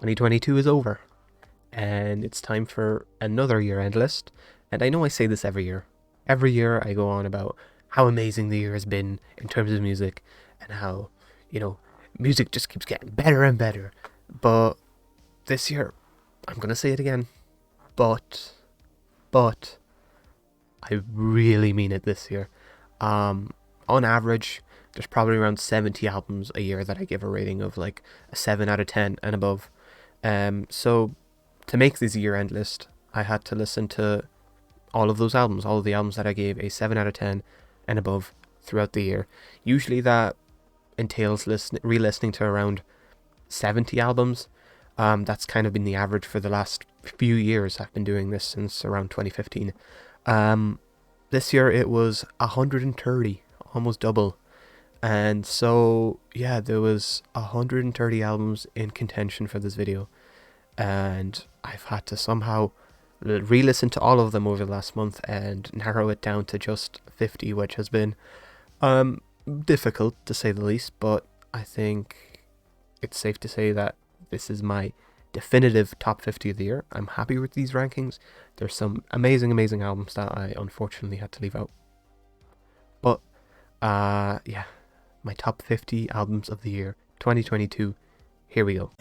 2022 is over, and it's time for another year-end list. And I know I say this every year. Every year I go on about how amazing the year has been in terms of music, and how, music just keeps getting better and better. But this year, I'm going to say it again, but I really mean it this year. On average, there's probably around 70 albums a year that I give a rating of like a 7 out of 10 and above. So to make this year-end list, I had to listen to all of those albums, all of the albums that I gave a 7 out of 10 and above throughout the year. Usually that entails re-listening to around 70 albums. That's kind of been the average for the last few years. I've been doing this since around 2015. This year it was 130, almost double. And so, yeah, there was 130 albums in contention for this video. And I've had to somehow re-listen to all of them over the last month and narrow it down to just 50, which has been difficult to say the least. But I think it's safe to say that this is my definitive top 50 of the year. I'm happy with these rankings. There's some amazing albums that I unfortunately had to leave out. But, yeah, my top 50 albums of the year, 2022. Here we go.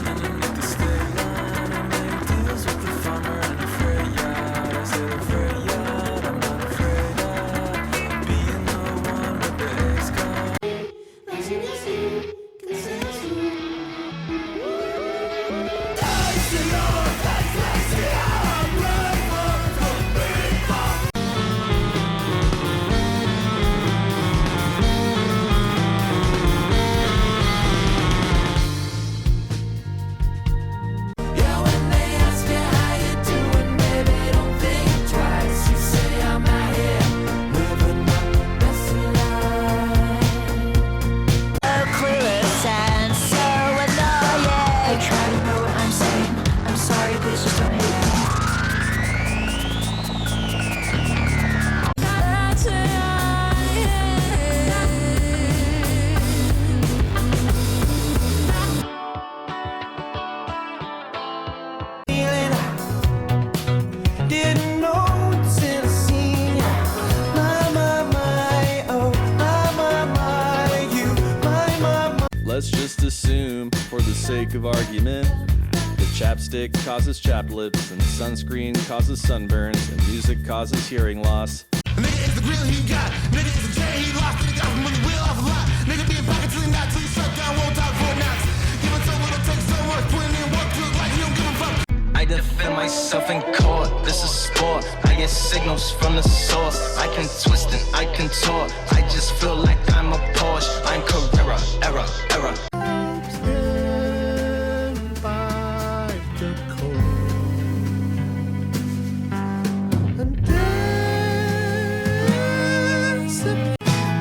Let's just assume, for the sake of argument, that chapstick causes chapped lips, and sunscreen causes sunburns, and music causes hearing loss. Nigga is the grill he got. Nigga is the chain he lost. Nigga got from the wheel off a lot. Nigga be in pocket till he not, till he shut down, won't talk for knots. Give it so little, take so much, putting in work, look like he don't give a fuck. I defend myself in court, this is sport. I get signals from the source. I can twist and I contort. I just feel like I'm a Porsche. I'm Carrera, error.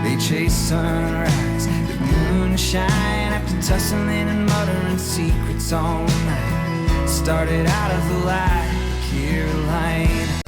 They chase sunrise with moonshine after tussling and muttering secrets all night. Started out of the light, Caroline.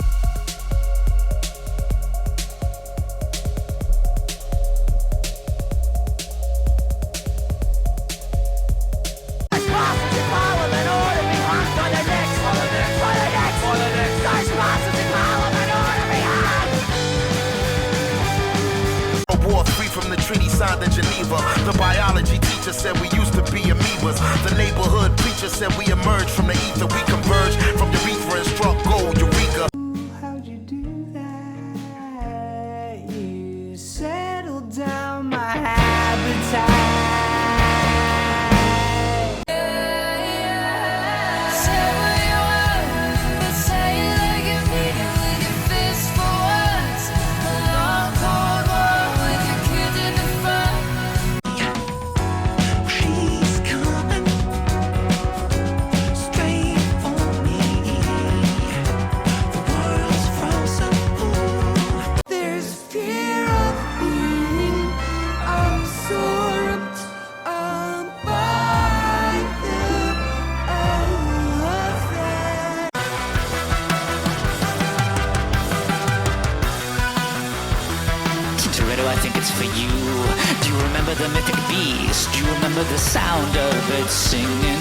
From the treaty signed in Geneva, the biology teacher said we used to be amoebas. The neighborhood preacher said we emerged from the ether. We converged from urethra and struck gold, Eureka. How'd you do that? You settled down my habitat. I think it's for you. Do you remember the mythic beast? Do you remember the sound of it singing?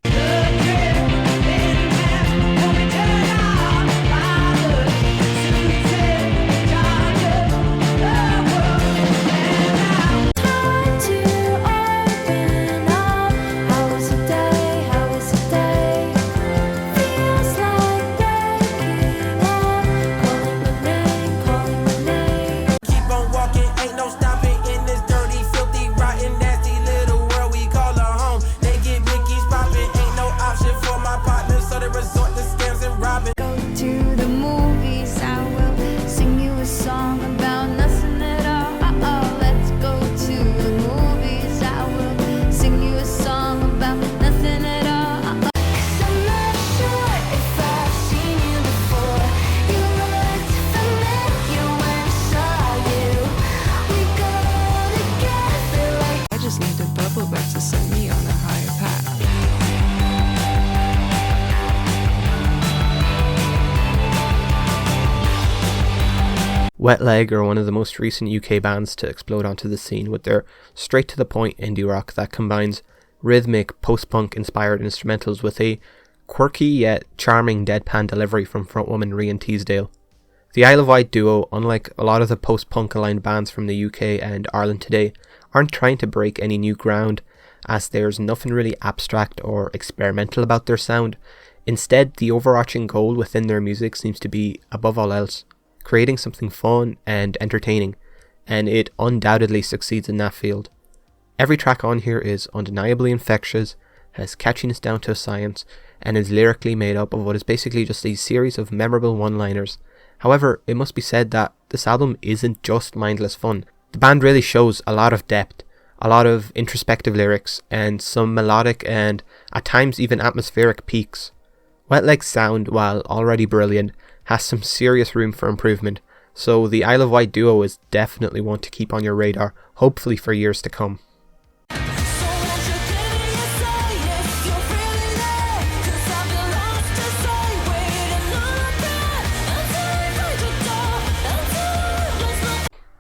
Wet Leg are one of the most recent UK bands to explode onto the scene with their straight-to-the-point indie rock that combines rhythmic, post-punk inspired instrumentals with a quirky yet charming deadpan delivery from frontwoman Rhian Teasdale. The Isle of Wight duo, unlike a lot of the post-punk aligned bands from the UK and Ireland today, aren't trying to break any new ground, as there's nothing really abstract or experimental about their sound. Instead, the overarching goal within their music seems to be, above all else, creating something fun and entertaining, and it undoubtedly succeeds in that field. Every track on here is undeniably infectious, has catchiness down to a science, and is lyrically made up of what is basically just a series of memorable one-liners. However, it must be said that this album isn't just mindless fun. The band really shows a lot of depth, a lot of introspective lyrics, and some melodic and, at times, even atmospheric peaks. Wet Leg's sound, while already brilliant, has some serious room for improvement, so the Isle of Wight duo is definitely one to keep on your radar, hopefully for years to come.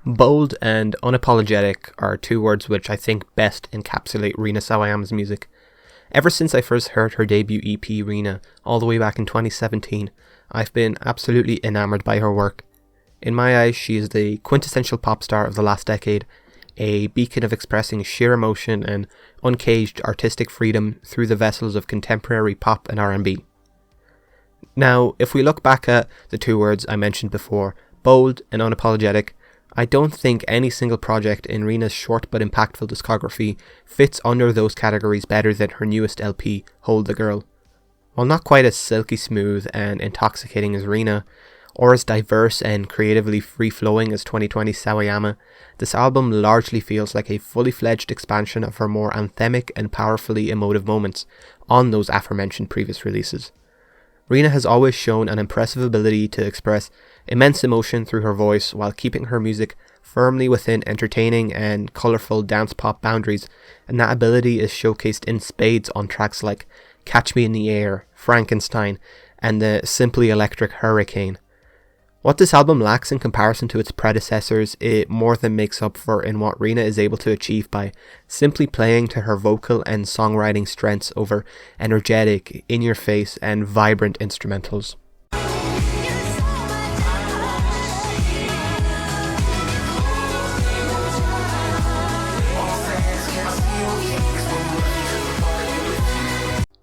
Bold and unapologetic are two words which I think best encapsulate Rina Sawayama's music. Ever since I first heard her debut EP Rina, all the way back in 2017, I've been absolutely enamoured by her work. In my eyes, she is the quintessential pop star of the last decade, a beacon of expressing sheer emotion and uncaged artistic freedom through the vessels of contemporary pop and R&B. Now, if we look back at the two words I mentioned before, bold and unapologetic, I don't think any single project in Rina's short but impactful discography fits under those categories better than her newest LP, Hold the Girl. While not quite as silky smooth and intoxicating as Rina, or as diverse and creatively free-flowing as 2020's Sawayama, this album largely feels like a fully fledged expansion of her more anthemic and powerfully emotive moments on those aforementioned previous releases. Rina has always shown an impressive ability to express immense emotion through her voice while keeping her music firmly within entertaining and colourful dance pop boundaries, and that ability is showcased in spades on tracks like Catch Me in the Air, Frankenstein, and the simply electric Hurricane. What this album lacks in comparison to its predecessors, it more than makes up for in what Rina is able to achieve by simply playing to her vocal and songwriting strengths over energetic, in-your-face, and vibrant instrumentals.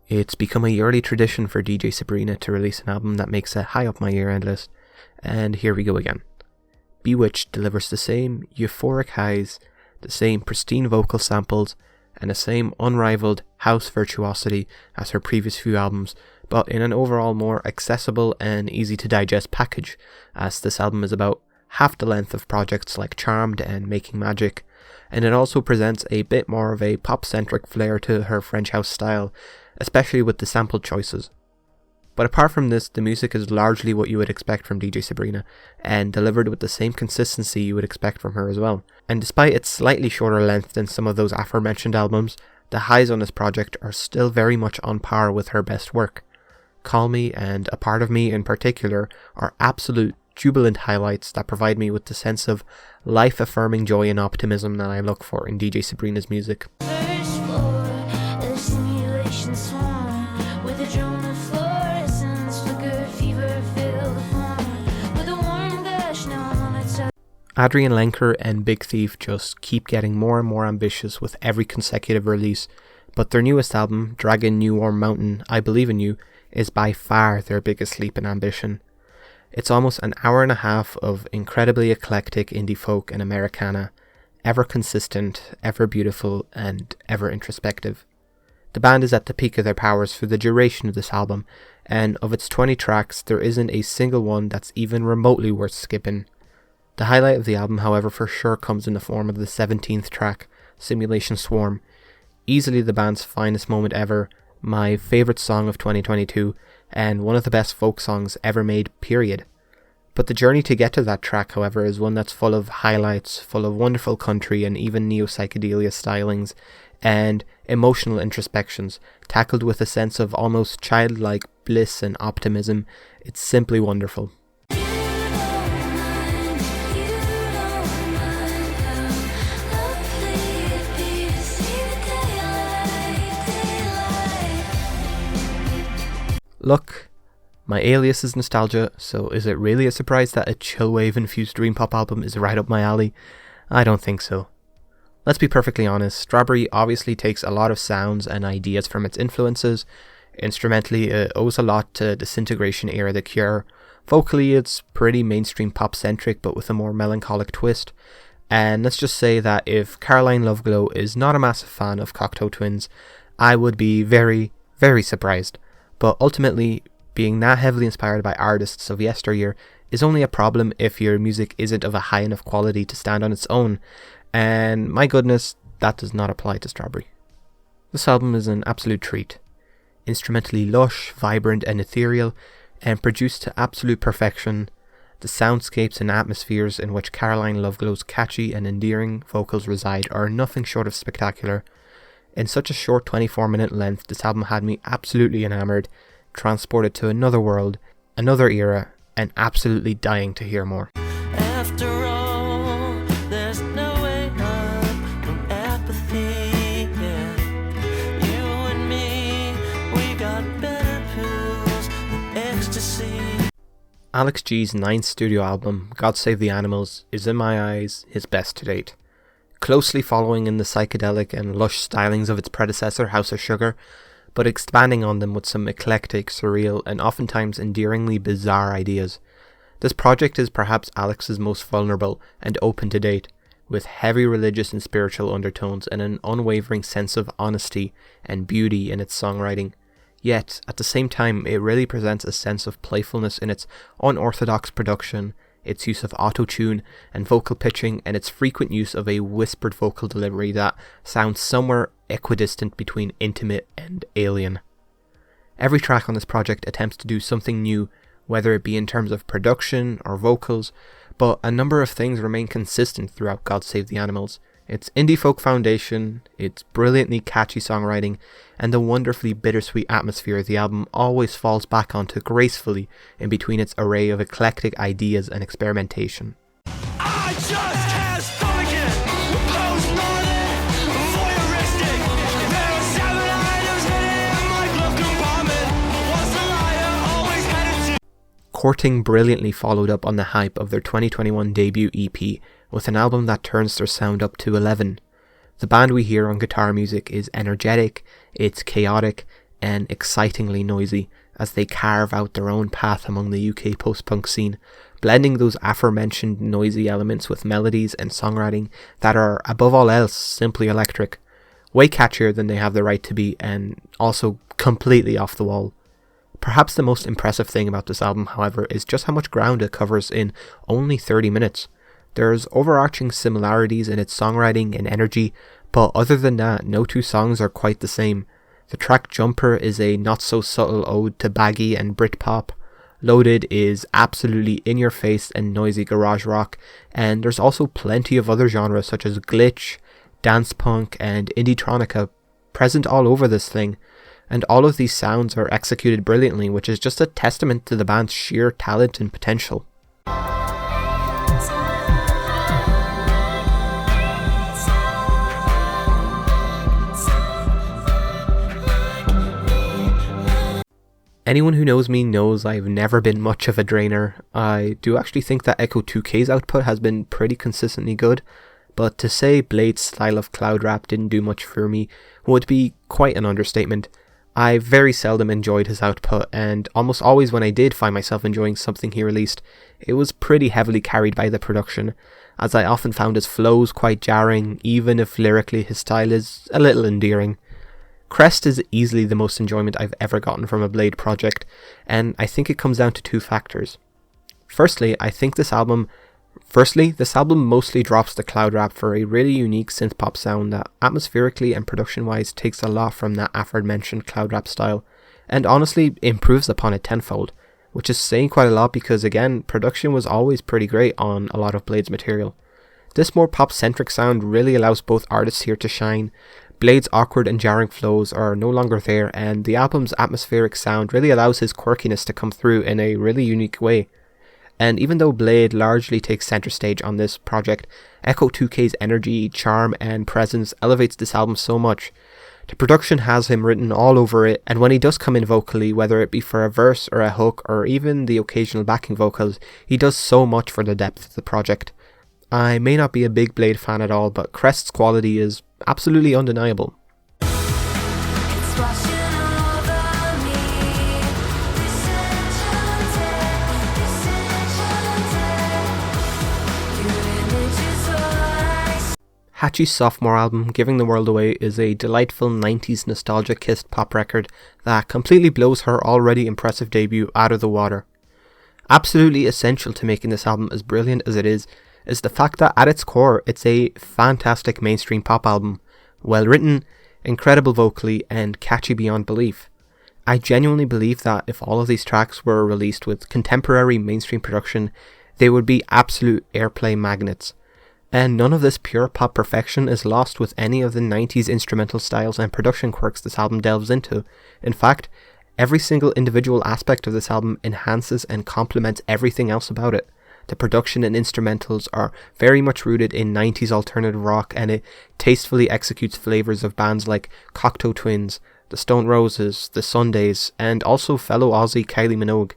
It's become a yearly tradition for DJ Sabrina to release an album that makes it high up my year-end list, and here we go again. Bewitched delivers the same euphoric highs, the same pristine vocal samples, and the same unrivaled house virtuosity as her previous few albums, but in an overall more accessible and easy to digest package, as this album is about half the length of projects like Charmed and Making Magic, and it also presents a bit more of a pop-centric flair to her French house style, especially with the sample choices. But apart from this, the music is largely what you would expect from DJ Sabrina, and delivered with the same consistency you would expect from her as well. And despite its slightly shorter length than some of those aforementioned albums, the highs on this project are still very much on par with her best work. Call Me and A Part of Me in particular are absolute jubilant highlights that provide me with the sense of life-affirming joy and optimism that I look for in DJ Sabrina's music. Adrian Lenker and Big Thief just keep getting more and more ambitious with every consecutive release, but their newest album, Dragon New Warm Mountain, I Believe in You, is by far their biggest leap in ambition. It's almost an hour and a half of incredibly eclectic indie folk and Americana, ever consistent, ever beautiful, and ever introspective. The band is at the peak of their powers for the duration of this album, and of its 20 tracks, there isn't a single one that's even remotely worth skipping. The highlight of the album, however, for sure comes in the form of the 17th track, Simulation Swarm, easily the band's finest moment ever, my favourite song of 2022, and one of the best folk songs ever made, period. But the journey to get to that track, however, is one that's full of highlights, full of wonderful country and even neo-psychedelia stylings, and emotional introspections, tackled with a sense of almost childlike bliss and optimism. It's simply wonderful. Look, my alias is nostalgia, so is it really a surprise that a chillwave infused dream pop album is right up my alley? I don't think so. Let's be perfectly honest, Strawberry obviously takes a lot of sounds and ideas from its influences. Instrumentally, it owes a lot to Disintegration era The Cure. Vocally, it's pretty mainstream pop centric but with a more melancholic twist. And let's just say that if Caroline Loveless is not a massive fan of Cocteau Twins, I would be very, very surprised. But ultimately, being that heavily inspired by artists of yesteryear is only a problem if your music isn't of a high enough quality to stand on its own. And my goodness, that does not apply to Strawberry. This album is an absolute treat. Instrumentally lush, vibrant and ethereal, and produced to absolute perfection, the soundscapes and atmospheres in which Caroline Loveless's catchy and endearing vocals reside are nothing short of spectacular. In such a short 24-minute length, this album had me absolutely enamoured, transported to another world, another era, and absolutely dying to hear more. After all, there's no way up from apathy. Yeah. You and me, we got better pills than ecstasy. Alex G's 9th studio album, God Save the Animals, is in my eyes his best to date. Closely following in the psychedelic and lush stylings of its predecessor, House of Sugar, but expanding on them with some eclectic, surreal, and oftentimes endearingly bizarre ideas. This project is perhaps Alex's most vulnerable and open to date, with heavy religious and spiritual undertones and an unwavering sense of honesty and beauty in its songwriting. Yet, at the same time, it really presents a sense of playfulness in its unorthodox production, its use of auto-tune and vocal pitching, and its frequent use of a whispered vocal delivery that sounds somewhere equidistant between intimate and alien. Every track on this project attempts to do something new, whether it be in terms of production or vocals, but a number of things remain consistent throughout God Save the Animals. Its indie folk foundation, its brilliantly catchy songwriting, and the wonderfully bittersweet atmosphere the album always falls back onto gracefully in between its array of eclectic ideas and experimentation. I just can't stomach it. Postmodern, voyeuristic. There are 7 items hidden in my glove compartment. Once a liar, always headed to. Courting brilliantly followed up on the hype of their 2021 debut EP with an album that turns their sound up to 11. The band we hear on Guitar Music is energetic, it's chaotic, and excitingly noisy as they carve out their own path among the UK post-punk scene, blending those aforementioned noisy elements with melodies and songwriting that are, above all else, simply electric, way catchier than they have the right to be, and also completely off the wall. Perhaps the most impressive thing about this album, however, is just how much ground it covers in only 30 minutes. There's overarching similarities in its songwriting and energy, but other than that, no two songs are quite the same. The track Jumper is a not-so-subtle ode to baggy and Britpop. Loaded is absolutely in-your-face and noisy garage rock, and there's also plenty of other genres such as glitch, dance punk, and indie-tronica present all over this thing, and all of these sounds are executed brilliantly, which is just a testament to the band's sheer talent and potential. Anyone who knows me knows I've never been much of a drainer. I do actually think that Echo 2K's output has been pretty consistently good, but to say Blade's style of cloud rap didn't do much for me would be quite an understatement. I very seldom enjoyed his output, and almost always when I did find myself enjoying something he released, it was pretty heavily carried by the production, as I often found his flows quite jarring, even if lyrically his style is a little endearing. Crest is easily the most enjoyment I've ever gotten from a Blade project, and I think it comes down to two factors. Firstly, this album mostly drops the cloud rap for a really unique synth-pop sound that atmospherically and production-wise takes a lot from that aforementioned cloud rap style, and honestly improves upon it tenfold, which is saying quite a lot because again, production was always pretty great on a lot of Blade's material. This more pop-centric sound really allows both artists here to shine. Blade's awkward and jarring flows are no longer there, and the album's atmospheric sound really allows his quirkiness to come through in a really unique way. And even though Blade largely takes center stage on this project, Echo 2K's energy, charm and presence elevates this album so much. The production has him written all over it, and when he does come in vocally, whether it be for a verse or a hook or even the occasional backing vocals, he does so much for the depth of the project. I may not be a big Blade fan at all, but Crest's quality is absolutely undeniable. It's washing over me. Your image is all I see. Hachi's sophomore album, Giving the World Away, is a delightful 90s nostalgia-kissed pop record that completely blows her already impressive debut out of the water. Absolutely essential to making this album as brilliant as it is the fact that at its core it's a fantastic mainstream pop album, well written, incredible vocally, and catchy beyond belief. I genuinely believe that if all of these tracks were released with contemporary mainstream production, they would be absolute airplay magnets. And none of this pure pop perfection is lost with any of the 90s instrumental styles and production quirks this album delves into. In fact, every single individual aspect of this album enhances and complements everything else about it. The production and instrumentals are very much rooted in 90s alternative rock, and it tastefully executes flavors of bands like Cocteau Twins, the Stone Roses, the Sundays, and also fellow Aussie Kylie Minogue.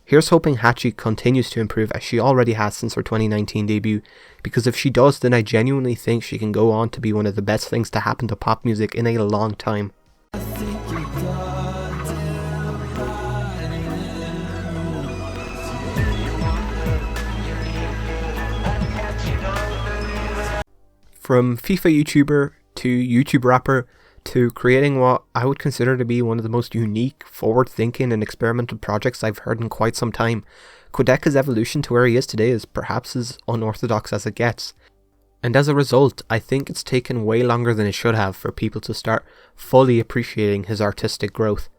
Here's hoping Hachi continues to improve as she already has since her 2019 debut, because if she does, then I genuinely think she can go on to be one of the best things to happen to pop music in a long time. From FIFA YouTuber to YouTube rapper to creating what I would consider to be one of the most unique, forward-thinking and experimental projects I've heard in quite some time, Quedeca's evolution to where he is today is perhaps as unorthodox as it gets. And as a result, I think it's taken way longer than it should have for people to start fully appreciating his artistic growth.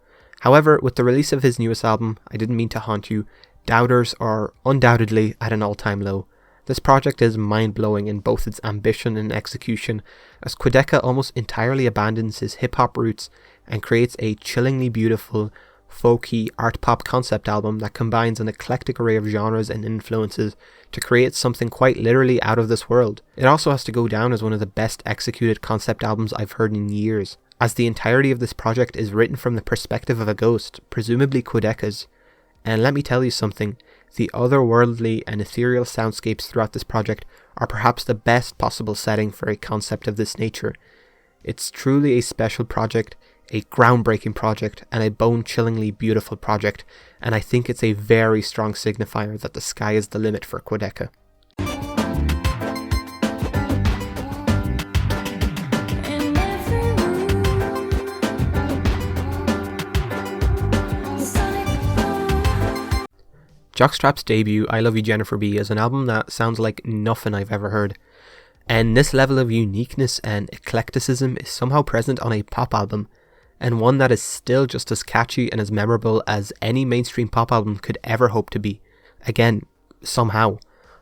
However, with the release of his newest album, I Didn't Mean to Haunt You, doubters are undoubtedly at an all-time low. This project is mind-blowing in both its ambition and execution, as Quedeca almost entirely abandons his hip-hop roots and creates a chillingly beautiful, folky art-pop concept album that combines an eclectic array of genres and influences to create something quite literally out of this world. It also has to go down as one of the best executed concept albums I've heard in years, as the entirety of this project is written from the perspective of a ghost, presumably Quedeca's. And let me tell you something, the otherworldly and ethereal soundscapes throughout this project are perhaps the best possible setting for a concept of this nature. It's truly a special project, a groundbreaking project, and a bone-chillingly beautiful project, and I think it's a very strong signifier that the sky is the limit for Quedeca. In every room, sonic boom. Jockstrap's debut, I Love You Jennifer B, is an album that sounds like nothing I've ever heard. And this level of uniqueness and eclecticism is somehow present on a pop album, and one that is still just as catchy and as memorable as any mainstream pop album could ever hope to be. Again, somehow.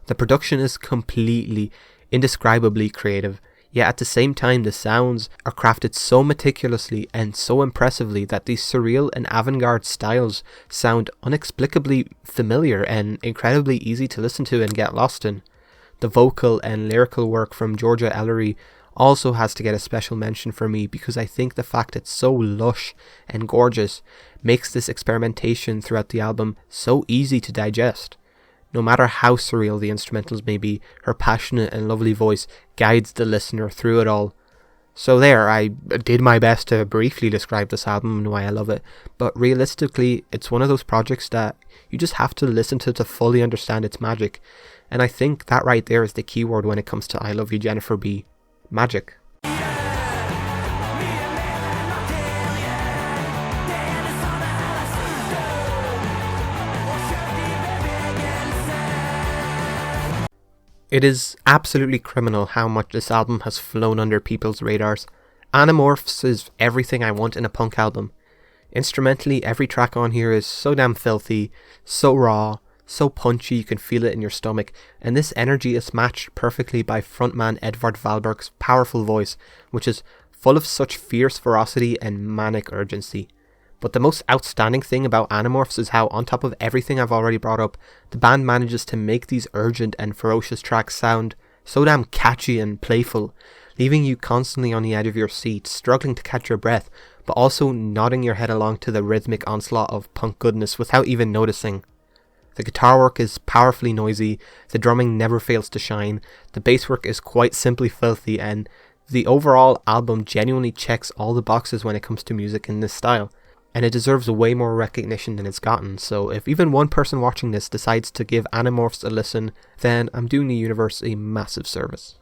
The production is completely, indescribably creative, yet at the same time the sounds are crafted so meticulously and so impressively that these surreal and avant-garde styles sound inexplicably familiar and incredibly easy to listen to and get lost in. The vocal and lyrical work from Georgia Ellery also has to get a special mention for me, because I think the fact it's so lush and gorgeous makes this experimentation throughout the album so easy to digest. No matter how surreal the instrumentals may be, her passionate and lovely voice guides the listener through it all. So there, I did my best to briefly describe this album and why I love it, but realistically, it's one of those projects that you just have to listen to fully understand its magic, and I think that right there is the key word when it comes to I Love You Jennifer B. Magic. It is absolutely criminal how much this album has flown under people's radars. Animorphs is everything I want in a punk album. Instrumentally, every track on here is so damn filthy, so raw, so punchy you can feel it in your stomach, and this energy is matched perfectly by frontman Edvard Valberg's powerful voice, which is full of such fierce ferocity and manic urgency. But the most outstanding thing about Animorphs is how, on top of everything I've already brought up, the band manages to make these urgent and ferocious tracks sound so damn catchy and playful. leaving you constantly on the edge of your seat, struggling to catch your breath, but also nodding your head along to the rhythmic onslaught of punk goodness without even noticing. The guitar work is powerfully noisy, the drumming never fails to shine, the bass work is quite simply filthy, and the overall album genuinely checks all the boxes when it comes to music in this style. And it deserves way more recognition than it's gotten, so if even one person watching this decides to give Animorphs a listen, then I'm doing the universe a massive service.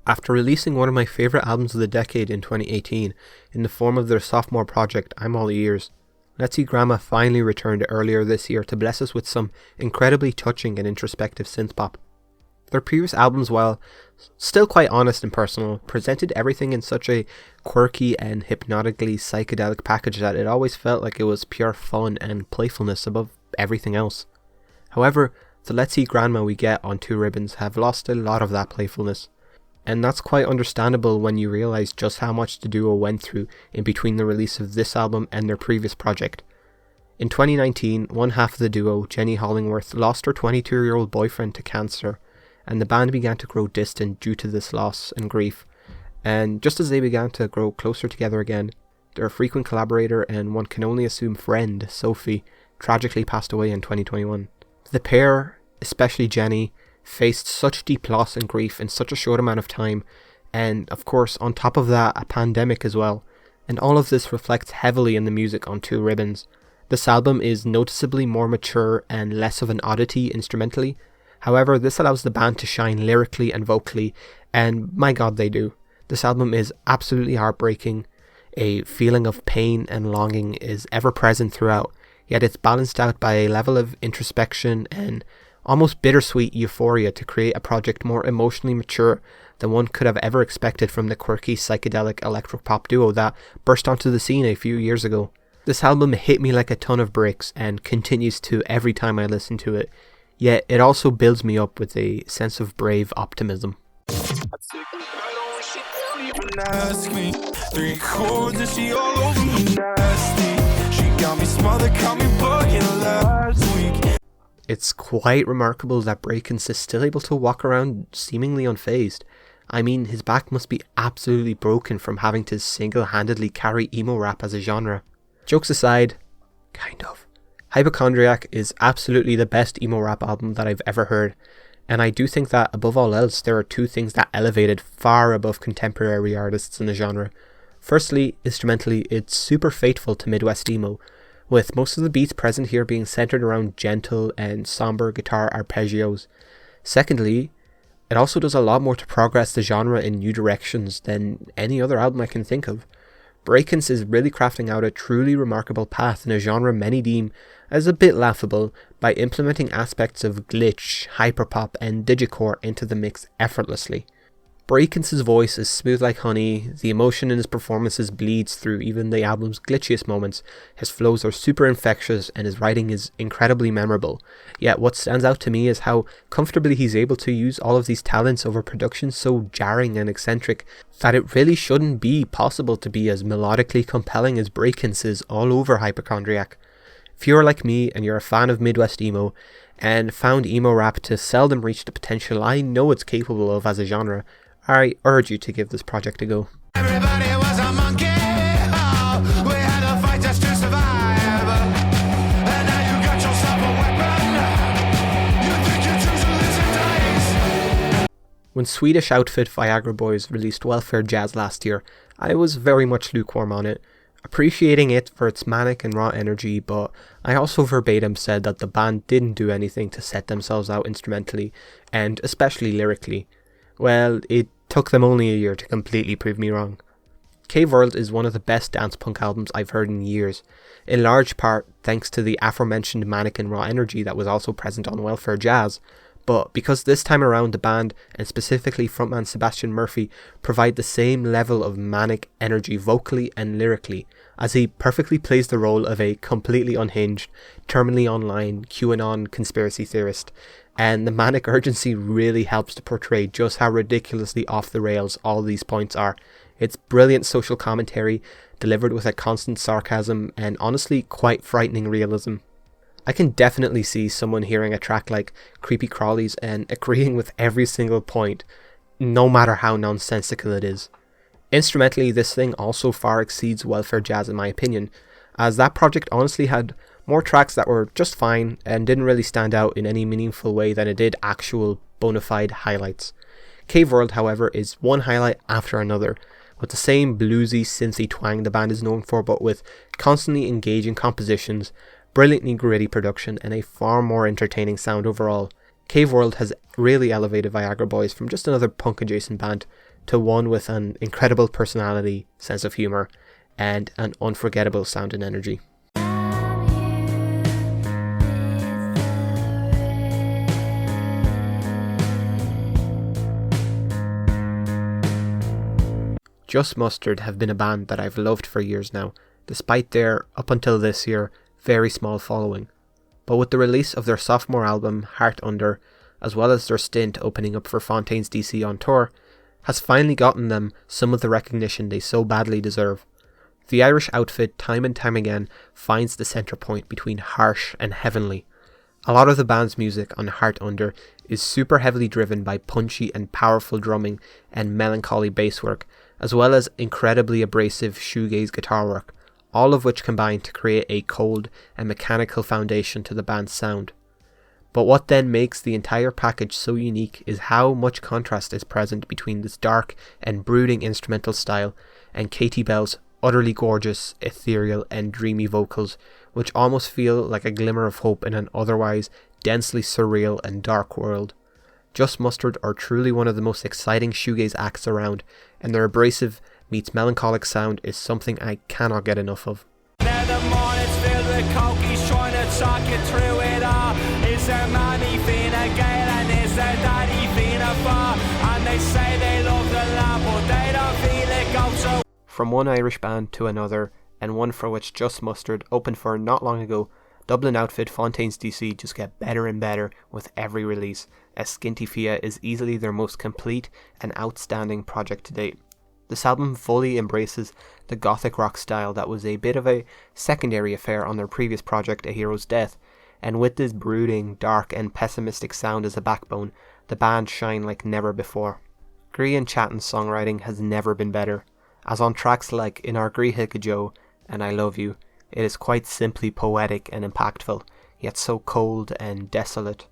After releasing one of my favourite albums of the decade in 2018, in the form of their sophomore project, I'm All Ears, Let's See Grandma finally returned earlier this year to bless us with some incredibly touching and introspective synthpop. Their previous albums, while still quite honest and personal, presented everything in such a quirky and hypnotically psychedelic package that it always felt like it was pure fun and playfulness above everything else. However, the Let's See Grandma we get on Two Ribbons have lost a lot of that playfulness. And that's quite understandable when you realise just how much the duo went through in between the release of this album and their previous project. In 2019, one half of the duo, Jenny Hollingworth, lost her 22-year-old boyfriend to cancer, and the band began to grow distant due to this loss and grief. And just as they began to grow closer together again, their frequent collaborator and one can only assume friend, Sophie, tragically passed away in 2021. The pair, especially Jenny, faced such deep loss and grief in such a short amount of time, and of course on top of that a pandemic as well, and all of this reflects heavily in the music on Two Ribbons. This album is noticeably more mature and less of an oddity instrumentally. However, this allows the band to shine lyrically and vocally, and my god they do. This album is absolutely heartbreaking. A feeling of pain and longing is ever present throughout, yet it's balanced out by a level of introspection and almost bittersweet euphoria to create a project more emotionally mature than one could have ever expected from the quirky psychedelic electropop duo that burst onto the scene a few years ago. This album hit me like a ton of bricks and continues to every time I listen to it, yet it also builds me up with a sense of brave optimism. Ask me 3 chords and she all over me nasty. She got me smothered, caught me bugging last week. It's quite remarkable that Brakens is still able to walk around seemingly unfazed. I mean, his back must be absolutely broken from having to single-handedly carry emo rap as a genre. Jokes aside, kind of. Hypochondriac is absolutely the best emo rap album that I've ever heard, and I do think that above all else there are two things that elevated far above contemporary artists in the genre. Firstly, instrumentally, it's super faithful to Midwest emo, with most of the beats present here being centered around gentle and somber guitar arpeggios. Secondly, it also does a lot more to progress the genre in new directions than any other album I can think of. Brakens is really crafting out a truly remarkable path in a genre many deem as a bit laughable by implementing aspects of glitch, hyperpop and digicore into the mix effortlessly. Brakens' voice is smooth like honey, the emotion in his performances bleeds through even the album's glitchiest moments, his flows are super infectious and his writing is incredibly memorable. Yet what stands out to me is how comfortably he's able to use all of these talents over productions so jarring and eccentric that it really shouldn't be possible to be as melodically compelling as Brakens is all over Hypochondriac. If you're like me and you're a fan of Midwest emo, and found emo rap to seldom reach the potential I know it's capable of as a genre, I urge you to give this project a go. Everybody was a monkey. Oh, we had to fight just to survive. And now you got yourself a weapon. You think you're choosing lizard dice. When Swedish outfit Viagra Boys released Welfare Jazz last year, I was very much lukewarm on it, appreciating it for its manic and raw energy, but I also verbatim said that the band didn't do anything to set themselves out instrumentally, and especially lyrically. Well, it took them only a year to completely prove me wrong. Cave World is one of the best dance punk albums I've heard in years, in large part thanks to the aforementioned manic and raw energy that was also present on Welfare Jazz, but because this time around the band, and specifically frontman Sebastian Murphy, provide the same level of manic energy vocally and lyrically, as he perfectly plays the role of a completely unhinged, terminally online QAnon conspiracy theorist, and the manic urgency really helps to portray just how ridiculously off the rails all these points are. It's brilliant social commentary, delivered with a constant sarcasm and honestly quite frightening realism. I can definitely see someone hearing a track like Creepy Crawlies and agreeing with every single point, no matter how nonsensical it is. Instrumentally, this thing also far exceeds Welfare Jazz in my opinion, as that project honestly had more tracks that were just fine and didn't really stand out in any meaningful way than it did actual bona fide highlights. Cave World, however, is one highlight after another, with the same bluesy, synthy twang the band is known for, but with constantly engaging compositions, brilliantly gritty production, and a far more entertaining sound overall. Cave World has really elevated Viagra Boys from just another punk-adjacent band to one with an incredible personality, sense of humour, and an unforgettable sound and energy. Just Mustard have been a band that I've loved for years now, despite their, up until this year, very small following. But with the release of their sophomore album, Heart Under, as well as their stint opening up for Fontaines DC on tour, has finally gotten them some of the recognition they so badly deserve. The Irish outfit time and time again finds the centre point between harsh and heavenly. A lot of the band's music on Heart Under is super heavily driven by punchy and powerful drumming and melancholy bass work, as well as incredibly abrasive shoegaze guitar work, all of which combine to create a cold and mechanical foundation to the band's sound. But what then makes the entire package so unique is how much contrast is present between this dark and brooding instrumental style and Katie Bell's utterly gorgeous, ethereal and dreamy vocals, which almost feel like a glimmer of hope in an otherwise densely surreal and dark world. Just Mustard are truly one of the most exciting shoegaze acts around, and their abrasive meets melancholic sound is something I cannot get enough of. Now the morning's filled with coke, he's trying to talk you through it all. Is there mommy Fina Gale and is there daddy Fina Far? And they say they love the lab, but they don't feel it go so. From one Irish band to another, and one for which Just Mustard opened for not long ago, Dublin outfit Fontaines DC just get better and better with every release, as Skinty Fia is easily their most complete and outstanding project to date. This album fully embraces the gothic rock style that was a bit of a secondary affair on their previous project, A Hero's Death, and with this brooding, dark and pessimistic sound as a backbone, the band shine like never before. Gree and Chatton's songwriting has never been better, as on tracks like In Our Gree Hilka Joe and I Love You, it is quite simply poetic and impactful, yet so cold and desolate.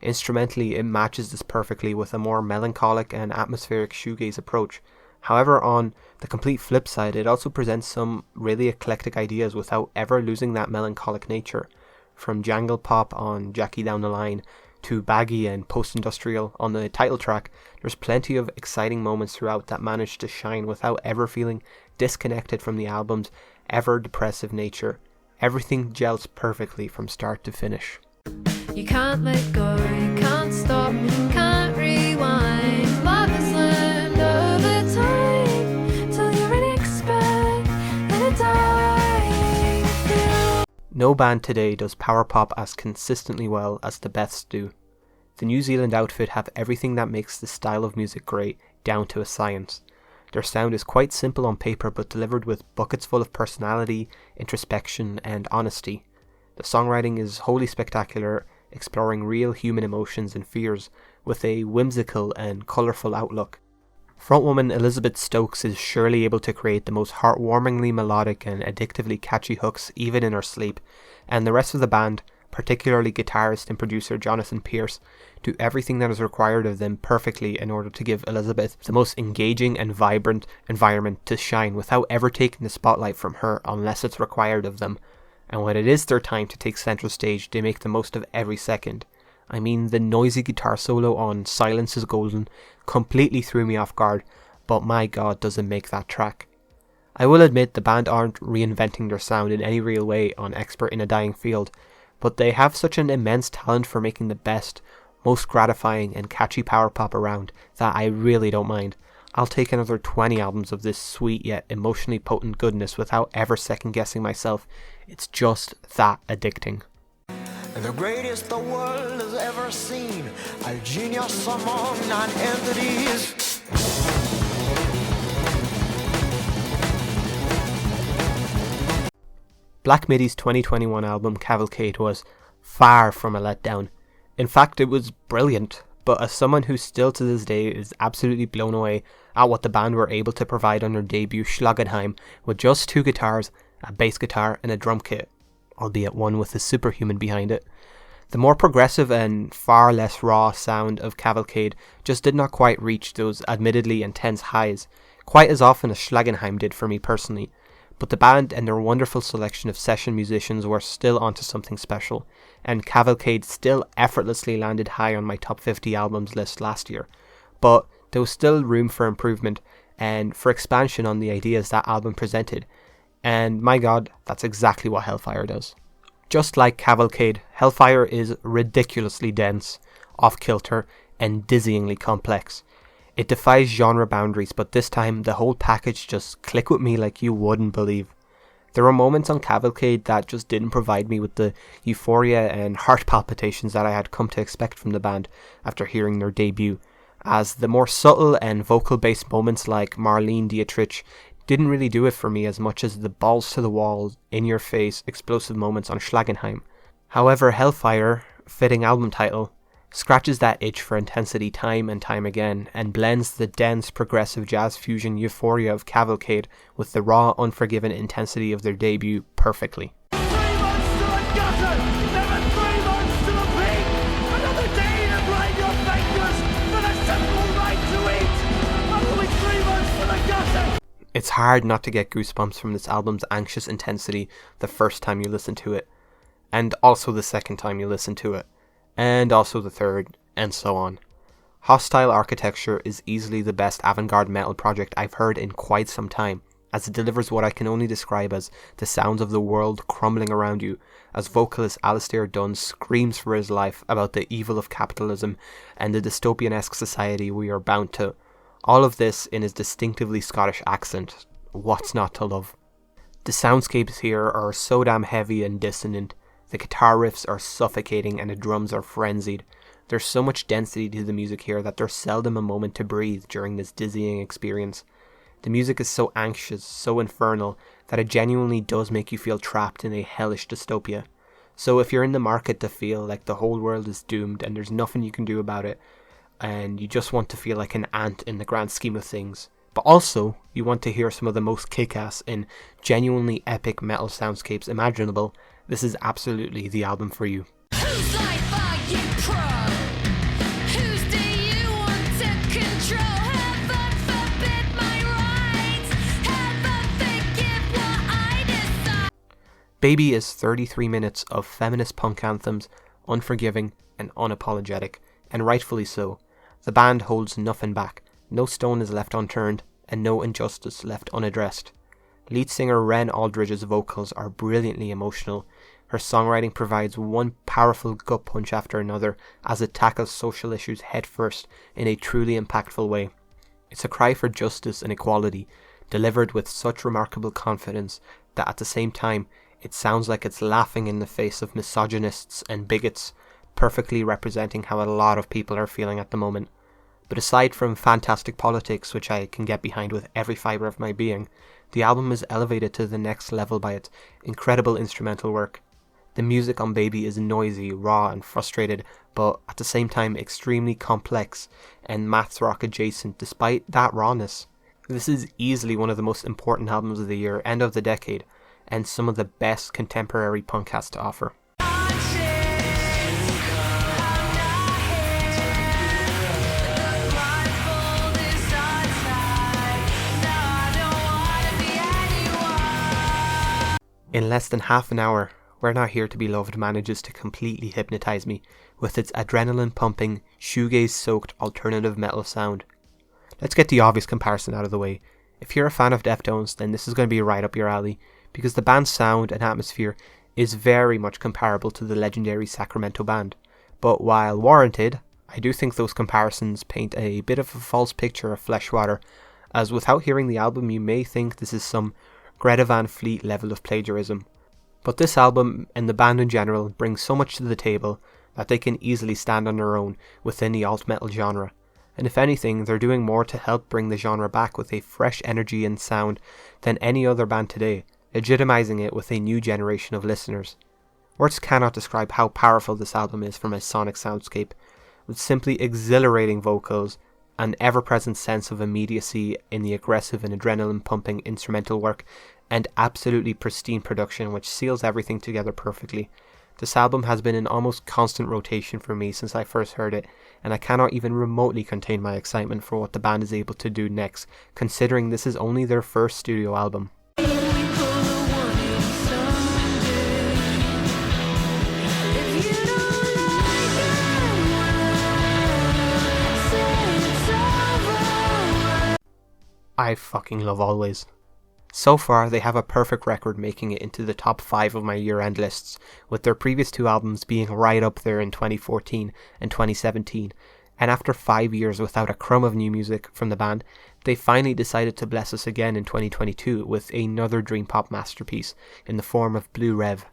Instrumentally, it matches this perfectly with a more melancholic and atmospheric shoegaze approach. However, on the complete flip side, it also presents some really eclectic ideas without ever losing that melancholic nature. From jangle pop on Jackie Down the Line to baggy and post-industrial on the title track, there's plenty of exciting moments throughout that manage to shine without ever feeling disconnected from the album's ever depressive nature. Everything gels perfectly from start to finish. You can't let go, you can't stop, can't rewind. Love is learned over time till you're an expert at a dying field. No band today does power pop as consistently well as the Beths do. The New Zealand outfit have everything that makes this style of music great, down to a science. Their sound is quite simple on paper but delivered with buckets full of personality, introspection and honesty. The songwriting is wholly spectacular, exploring real human emotions and fears with a whimsical and colourful outlook. Frontwoman Elizabeth Stokes is surely able to create the most heartwarmingly melodic and addictively catchy hooks even in her sleep, and the rest of the band, particularly guitarist and producer Jonathan Pierce, do everything that is required of them perfectly in order to give Elizabeth the most engaging and vibrant environment to shine without ever taking the spotlight from her unless it's required of them. And when it is their time to take central stage, they make the most of every second. I mean, the noisy guitar solo on Silence is Golden completely threw me off guard, but my god does it make that track. I will admit the band aren't reinventing their sound in any real way on Expert in a Dying Field, but they have such an immense talent for making the best, most gratifying and catchy power pop around that I really don't mind. I'll take another 20 albums of this sweet yet emotionally potent goodness without ever second guessing myself. It's just that addicting. The greatest the world has ever seen, a genius among non-entities. Black Midi's 2021 album Cavalcade was far from a letdown. In fact, it was brilliant, but as someone who still to this day is absolutely blown away at what the band were able to provide on their debut Schlagenheim with just 2 guitars, a bass guitar and a drum kit, albeit one with a superhuman behind it, the more progressive and far less raw sound of Cavalcade just did not quite reach those admittedly intense highs, quite as often as Schlagenheim did for me personally. But the band and their wonderful selection of session musicians were still onto something special, and Cavalcade still effortlessly landed high on my top 50 albums list last year. But there was still room for improvement and for expansion on the ideas that album presented, and my god, that's exactly what Hellfire does. Just like Cavalcade, Hellfire is ridiculously dense, off-kilter, and dizzyingly complex. It defies genre boundaries, but this time the whole package just clicked with me like you wouldn't believe. There were moments on Cavalcade that just didn't provide me with the euphoria and heart palpitations that I had come to expect from the band after hearing their debut, as the more subtle and vocal-based moments like Marlene Dietrich didn't really do it for me as much as the balls to the wall, in-your-face, explosive moments on Schlagenheim. However, Hellfire, fitting album title, scratches that itch for intensity time and time again, and blends the dense progressive jazz fusion euphoria of Cavalcade with the raw, unforgiving intensity of their debut perfectly. 3 months to the gutter, never 3 months to the peak. Another day to blind your fingers for the simple right to eat. Only 3 months to the gutter. It's hard not to get goosebumps from this album's anxious intensity the first time you listen to it, and also the second time you listen to it, and also the third, and so on. Hostile Architecture is easily the best avant-garde metal project I've heard in quite some time, as it delivers what I can only describe as the sounds of the world crumbling around you, as vocalist Alistair Dunn screams for his life about the evil of capitalism and the dystopian-esque society we are bound to. All of this in his distinctively Scottish accent. What's not to love? The soundscapes here are so damn heavy and dissonant. The guitar riffs are suffocating and the drums are frenzied. There's so much density to the music here that there's seldom a moment to breathe during this dizzying experience. The music is so anxious, so infernal, that it genuinely does make you feel trapped in a hellish dystopia. So if you're in the market to feel like the whole world is doomed and there's nothing you can do about it, and you just want to feel like an ant in the grand scheme of things, but also you want to hear some of the most kick-ass and genuinely epic metal soundscapes imaginable, this is absolutely the album for you. Whose life are you pro? Whose do you want to control? Heaven forbid my rights. Heaven forgive what I decide. Baby is 33 minutes of feminist punk anthems, unforgiving and unapologetic, and rightfully so. The band holds nothing back, no stone is left unturned, and no injustice left unaddressed. Lead singer Ren Aldridge's vocals are brilliantly emotional. Her songwriting provides one powerful gut punch after another as it tackles social issues headfirst in a truly impactful way. It's a cry for justice and equality, delivered with such remarkable confidence that at the same time it sounds like it's laughing in the face of misogynists and bigots, perfectly representing how a lot of people are feeling at the moment. But aside from fantastic politics, which I can get behind with every fibre of my being, the album is elevated to the next level by its incredible instrumental work. The music on Baby is noisy, raw and frustrated, but at the same time extremely complex and maths rock adjacent despite that rawness. This is easily one of the most important albums of the year and of the decade, and some of the best contemporary punk has to offer. In less than half an hour, We're Not Here to Be Loved manages to completely hypnotize me with its adrenaline-pumping, shoegaze-soaked alternative metal sound. Let's get the obvious comparison out of the way. If you're a fan of Deftones, then this is going to be right up your alley, because the band's sound and atmosphere is very much comparable to the legendary Sacramento band. But while warranted, I do think those comparisons paint a bit of a false picture of Fleshwater, as without hearing the album you may think this is some Greta Van Fleet level of plagiarism. But this album, and the band in general, brings so much to the table that they can easily stand on their own within the alt-metal genre. And if anything, they're doing more to help bring the genre back with a fresh energy and sound than any other band today, legitimizing it with a new generation of listeners. Words cannot describe how powerful this album is from a sonic soundscape, with simply exhilarating vocals, an ever-present sense of immediacy in the aggressive and adrenaline-pumping instrumental work, and absolutely pristine production which seals everything together perfectly. This album has been in almost constant rotation for me since I first heard it, and I cannot even remotely contain my excitement for what the band is able to do next, considering this is only their first studio album. I fucking love Always. So far, they have a perfect record making it into the top 5 of my year-end lists, with their previous 2 albums being right up there in 2014 and 2017, and after 5 years without a crumb of new music from the band, they finally decided to bless us again in 2022 with another dream pop masterpiece in the form of Blue Rev.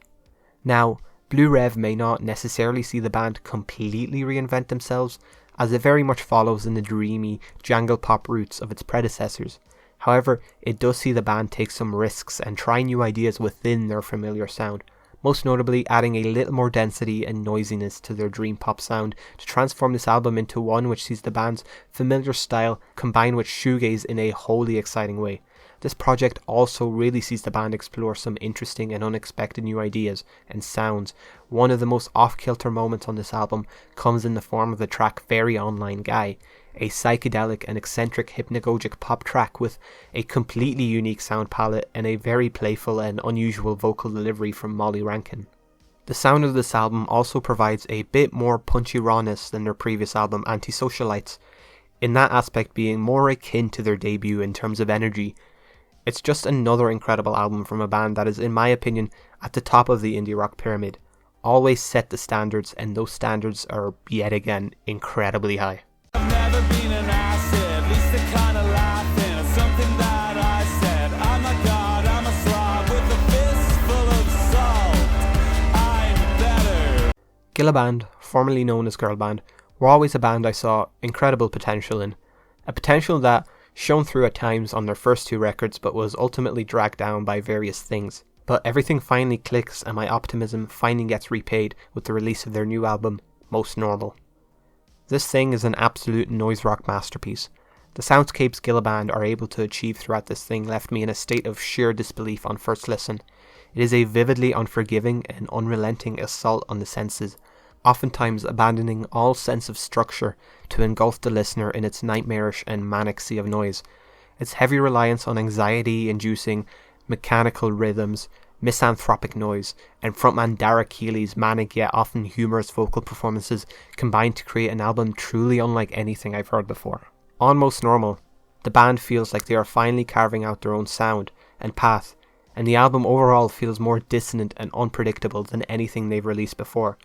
Now, Blue Rev may not necessarily see the band completely reinvent themselves, as it very much follows in the dreamy, jangle pop roots of its predecessors. However, it does see the band take some risks and try new ideas within their familiar sound, most notably adding a little more density and noisiness to their dream pop sound to transform this album into one which sees the band's familiar style combined with shoegaze in a wholly exciting way. This project also really sees the band explore some interesting and unexpected new ideas and sounds. One of the most off-kilter moments on this album comes in the form of the track Very Online Guy, a psychedelic and eccentric hypnagogic pop track with a completely unique sound palette and a very playful and unusual vocal delivery from Molly Rankin. The sound of this album also provides a bit more punchy rawness than their previous album Antisocialites, in that aspect being more akin to their debut in terms of energy. It's just another incredible album from a band that is, in my opinion, at the top of the indie rock pyramid. Always set the standards, and those standards are, yet again, incredibly high. I've never been an asset, at least the kind of laughing at something that I said. I'm a god, I'm a slob with a fist full of salt. I'm better. Gillaband, formerly known as Girl Band, were always a band I saw incredible potential in. A potential that shone through at times on their first 2 records but was ultimately dragged down by various things. But everything finally clicks and my optimism finally gets repaid with the release of their new album, Most Normal. This thing is an absolute noise rock masterpiece. The soundscapes Gillaband are able to achieve throughout this thing left me in a state of sheer disbelief on first listen. It is a vividly unforgiving and unrelenting assault on the senses, oftentimes abandoning all sense of structure to engulf the listener in its nightmarish and manic sea of noise. Its heavy reliance on anxiety-inducing mechanical rhythms, misanthropic noise, and frontman Dara Keeley's manic yet often humorous vocal performances combine to create an album truly unlike anything I've heard before. On Most Normal, the band feels like they are finally carving out their own sound and path, and the album overall feels more dissonant and unpredictable than anything they've released before.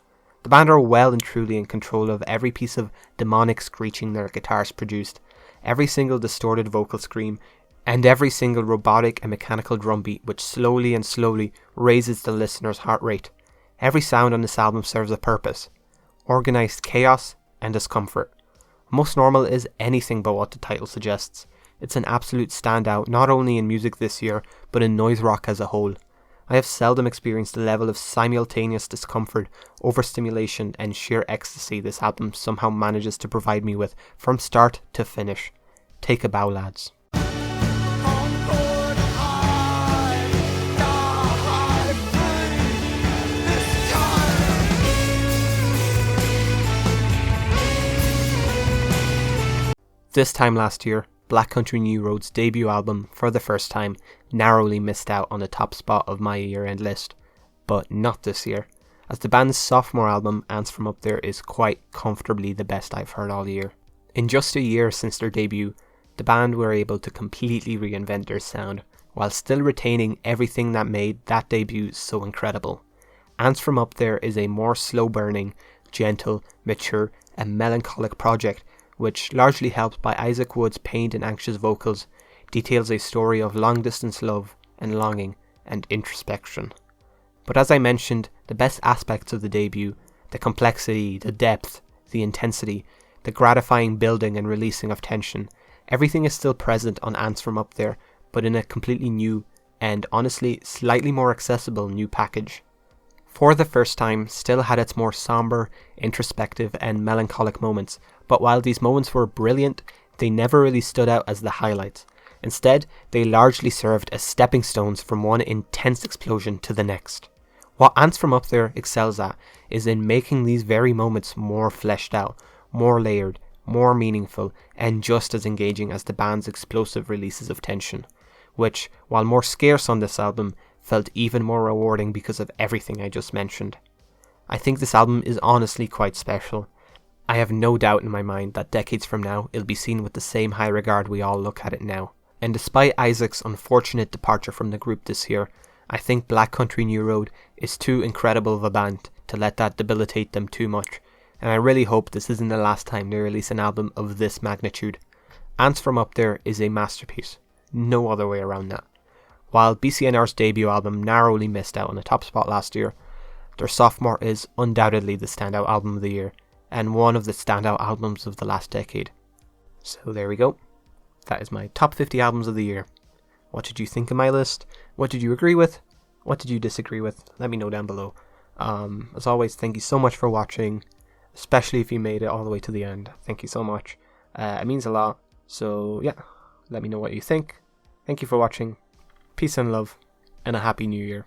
The band are well and truly in control of every piece of demonic screeching their guitars produced, every single distorted vocal scream, and every single robotic and mechanical drum beat which slowly raises the listener's heart rate. Every sound on this album serves a purpose: organised chaos and discomfort. Most Normal is anything but what the title suggests. It's an absolute standout not only in music this year, but in noise rock as a whole. I have seldom experienced the level of simultaneous discomfort, overstimulation and sheer ecstasy this album somehow manages to provide me with from start to finish. Take a bow, lads. This time last year, Black Country New Road's debut album, for the first time, narrowly missed out on the top spot of my year-end list. But not this year, as the band's sophomore album, Ants From Up There, is quite comfortably the best I've heard all year. In just a year since their debut, the band were able to completely reinvent their sound, while still retaining everything that made that debut so incredible. Ants From Up There is a more slow-burning, gentle, mature, and melancholic project which, largely helped by Isaac Wood's pained and anxious vocals, details a story of long-distance love and longing and introspection. But as I mentioned, the best aspects of the debut, the complexity, the depth, the intensity, the gratifying building and releasing of tension, everything is still present on Ants From Up There, but in a completely new and honestly slightly more accessible new package. For the First Time still had its more somber, introspective and melancholic moments, but while these moments were brilliant, they never really stood out as the highlights. Instead, they largely served as stepping stones from one intense explosion to the next. What Ants from Up There excels at is in making these very moments more fleshed out, more layered, more meaningful, and just as engaging as the band's explosive releases of tension, which, while more scarce on this album, felt even more rewarding because of everything I just mentioned. I think this album is honestly quite special. I have no doubt in my mind that decades from now it'll be seen with the same high regard we all look at it now. And despite Isaac's unfortunate departure from the group this year, I think Black Country New Road is too incredible of a band to let that debilitate them too much, and I really hope this isn't the last time they release an album of this magnitude. Ants from Up There is a masterpiece, no other way around that. While BCNR's debut album narrowly missed out on the top spot last year, their sophomore is undoubtedly the standout album of the year, and one of the standout albums of the last decade. So there we go. That is my top 50 albums of the year. What did you think of my list? What did you agree with? What did you disagree with? Let me know down below. As always, thank you so much for watching, especially if you made it all the way to the end. Thank you so much. It means a lot. So yeah, let me know what you think. Thank you for watching. Peace and love, and a happy new year.